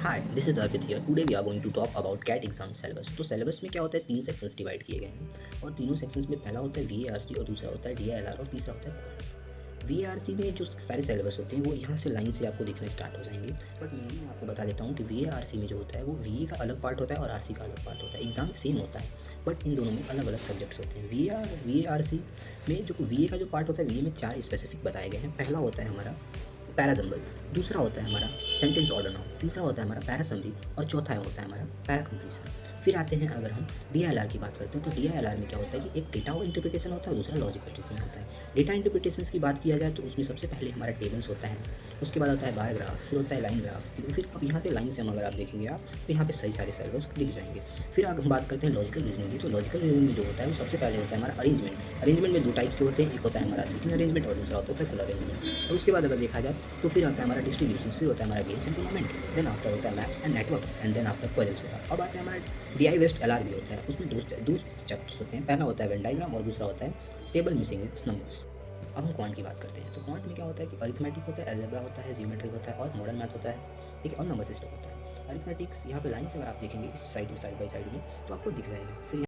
Hi, this is Arpit here. Today we are going to talk about CAT exam syllabus. तो syllabus में क्या होता है, 3 सेक्शंस डिवाइड किए गए हैं और तीनों सेक्शंस में पहला होता है वीएआरसी और दूसरा होता है डीआईएलआर और तीसरा होता है क्वांट। वीएआरसी में जो सारे सिलेबस होते हैं वो यहाँ से लाइन से आपको दिखने स्टार्ट हो जाएंगे, बट मैं आपको बता देता हूँ कि वीएआरसी में जो होता है वो वीए का अलग पार्ट होता है और आरसी का अलग पार्ट होता है। एग्जाम सेम होता है बट इन दोनों में अलग अलग सब्जेक्ट्स होते हैं। वीएआरसी में जो वीए का जो पार्ट होता है, वीए में 4 स्पेसिफिक बताए गए हैं। पहला होता है हमारा पैराजम्बल, दूसरा होता है हमारा सेंटेंस ऑर्डर नाउन, तीसरा होता है हमारा पैरासमरी और चौथा होता है हमारा पैरा कंप्लीशन। फिर आते हैं अगर हम डीआईएलआर की बात करते हैं तो डीआईएलआर में क्या होता है कि एक डेटा इंटरप्रिटेशन होता है और दूसरा लॉजिकल रीजनिंग होता है। डेटा इंटरप्रिटेशन की बात किया जाए तो उसमें सबसे पहले हमारा टेबल्स होता है, उसके बाद आता है बार ग्राफ, फिर होता है लाइन ग्राफ। फिर अब यहाँ पे लाइन से हम अगर आप देखेंगे आप तो यहाँ पे सही सारे सिलेबस दिख जाएंगे। फिर अगर हम बात करते हैं लॉजिकल रीजनिंग की, तो लॉजिकल रीजनिंग में जो होता है वो सबसे पहले होता है हमारा अरेंजमेंट। अरेंजमेंट में 2 टाइप्स के होते हैं, एक होता है हमारा सिटिंग अरेंजमेंट और दूसरा होता है सर्कुलर अरेंजमेंट। और उसके बाद अगर देखा जाए तो फिर आता है हमारा डिस्ट्रीब्यूशन, फिर होता है हमारा games and tournament, then after होता है maps and networks and then after puzzles होता है। अब आता है हमारा डीआई वेस्ट एलआर भी होता है, उसमें दो चैप्टर्स होते हैं। पहला होता है वेन डायग्राम और दूसरा होता है टेबल मिसिंग विथ नंबर्स। अब हम क्वांट की बात करते हैं तो क्वांट में क्या होता है कि अरिथमेटिक होता है, अलजेब्रा होता है, जियोमेट्रिक होता है और मॉडर्न मैथ होता है, ठीक है, और नंबर सिस्टम होता है। अरिथमेटिक्स यहाँ पे लाइन से अगर आप देखेंगे इस साइड में साइड बाई साइड में तो आपको दिख जाएगा। फिर